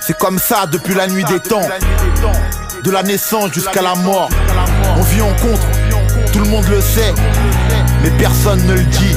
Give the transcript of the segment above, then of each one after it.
C'est comme ça depuis la nuit des temps, de la naissance jusqu'à la mort. On vit en contre, tout le monde le sait, mais personne ne le dit.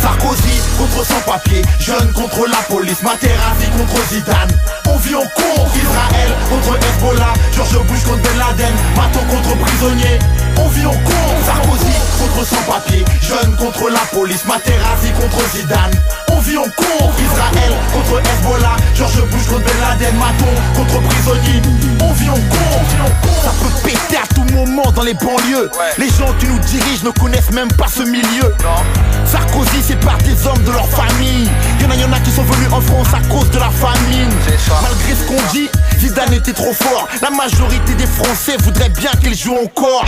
Sarkozy contre sans-papier, jeune contre la police, Materazzi contre Zidane. On vit en contre, Israël contre Hezbollah, George Bush contre Ben Laden, Maton contre prisonnier. On vit en contre, Sarkozy contre sans-papier, jeune contre la police, Materazzi contre Zidane. On vit en contre, Israël contre Hezbollah, George Bush contre Ben Laden, Maton contre prisonnier. On vit en contre, ça peut péter à tout moment dans les banlieues. Les gens qui nous dirigent ne connaissent même pas ce milieu. Sarkozy sépare des hommes de leur famille. Y'en a qui sont venus en France à cause de la famine. Malgré ce qu'on dit, Zidane était trop fort. La majorité des Français voudraient bien qu'il joue encore.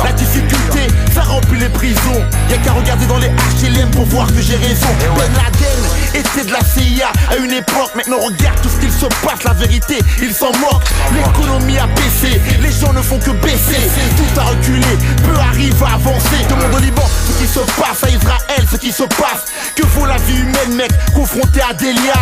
La difficulté, ça remplit les prisons. Y'a qu'à regarder dans les HLM pour voir que j'ai raison. Ben Laden était de la CIA à une époque. Maintenant regarde tout ce qu'il se passe, la vérité, ils s'en moquent. L'économie a baissé, les gens ne font que baisser. Tout a reculé, peu arrive à avancer. Demande au Liban ce qui se passe, à Israël ce qui se passe. Que vaut la vie humaine, mec, confronté à des liasses.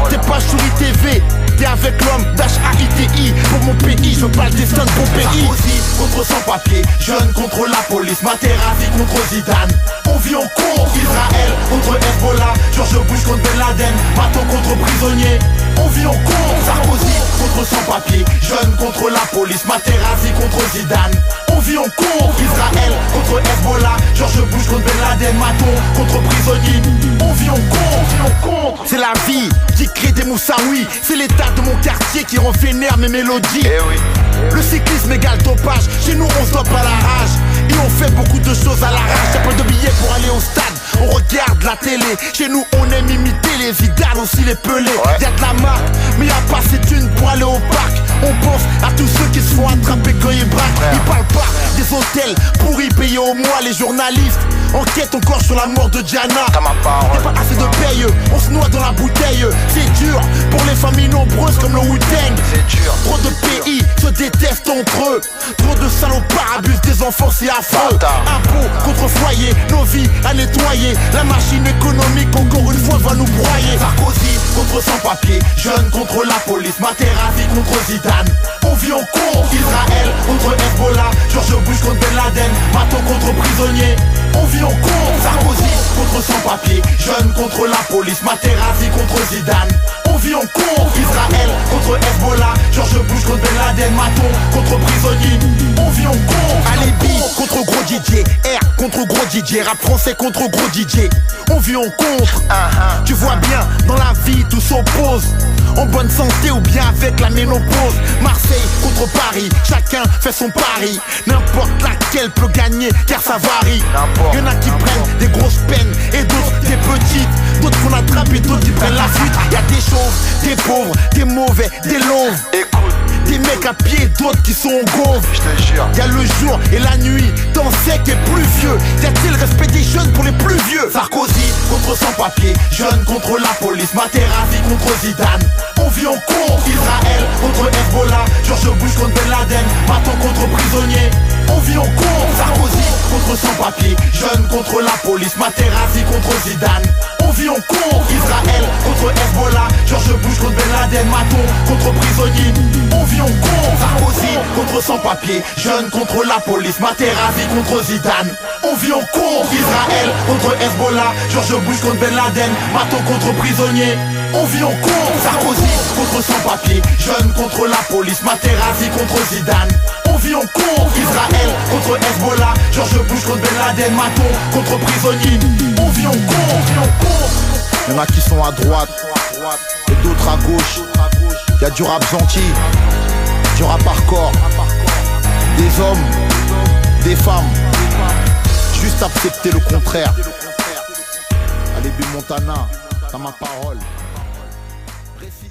T'es pas sur ITV, t'es avec l'homme d'HAITI. Pour mon pays, je veux pas le destin de mon pays. Sarkozy contre sans-papier, jeune contre la police, Materazzi contre Zidane. On vit en contre, Israël contre Hezbollah, George Bush contre Ben Laden, Maton contre prisonnier. On vit en contre, Sarkozy contre sans-papier, jeune contre la police, Materazzi contre Zidane. On vit en contre, Israël contre Hezbollah, George Bush contre Ben Laden, Maton contre prisonnier. On vit en contre, c'est la vie qui crée des moussaouis. C'est l'état de mon quartier qui rend vénère mes mélodies. Le cyclisme égale dopage, chez nous on se dope à la rage. Et on fait beaucoup de choses à l'arrache. Y'a pas de billets pour aller au stade, on regarde la télé. Chez nous on aime imiter les Zidane, aussi les Pelés. Y'a de la marque, mais y'a pas assez thunes pour aller au parc. On pense à tous ceux qui se font attraper quand ils braquent. Ils parlent pas des hôtels pourris payés au mois. Les journalistes enquêtent encore sur la mort de Diana. Y'a pas assez de paye, on se noie dans la bouteille. C'est dur pour les familles nombreuses comme le Wu-Tang. Trop de pays se détestent entre eux. Trop de salopards abusent des enfants, c'est affreux. Impôts contre foyer, nos vies à nettoyer. La machine économique encore une fois va nous broyer. Sarkozy contre sans-papier, jeune contre la police, Materazzi contre Zidane. On vit en contre, Israël contre Hezbollah, George Bush contre Ben Laden, Maton contre prisonnier. On vit en contre, Sarkozy contre sans-papier, jeune contre la police, Materazzi contre Zidane. On vit en contre, Israël contre Hezbollah, George Bush contre Ben Laden, Maton contre prisonnier. On vit en contre, Alibi contre gros Didier, R contre gros Didier, rap français contre gros Didier. On vit en contre, tu vois bien, dans la vie tout s'oppose. En bonne santé ou bien avec la ménopause. Marseille contre Paris, chacun fait son pari. N'importe laquelle peut gagner car ça varie. Y'en a qui prennent des grosses peines et d'autres des petites. D'autres qu'on attrape et d'autres qui prennent la fuite. Y'a des chauves, des pauvres, des mauvais, des loves. Des mecs à pied, d'autres qui sont en gauve. Y'a le jour et la nuit, temps sec et pluvieux. Y a-t-il respect des jeunes pour les plus vieux? Sarkozy contre sans-papier, jeune contre la police, Materazzi contre Zidane. On vit en contre, Israël contre Hezbollah, George Bush contre Ben Laden, Maton contre prisonnier. On vit en contre, Sarkozy contre sans-papier, jeune contre la police, Materazzi contre Zidane. On vit en contre, Israël contre Hezbollah, George Bush contre Ben Laden, Maton contre prisonnier. On vit en contre, Sarkozy contre sans-papier, jeune contre la police, Materazzi contre Zidane. On vit en contre, Israël contre Hezbollah, George Bush contre Ben Laden, Maton contre prisonnier. On vit en contre, Sarkozy contre sans-papier, jeune contre la police, Materazzi contre Zidane. On vit en contre, Israël contre Hezbollah, George Bush contre Ben Laden, Maton contre prisonnier. On vit en contre. Y'en a qui sont à droite et d'autres à gauche. Y'a du rap gentil, du rap hardcore, des hommes, des femmes. Juste accepter le contraire. Allez, Bill Montana, t'as ma parole. Précis.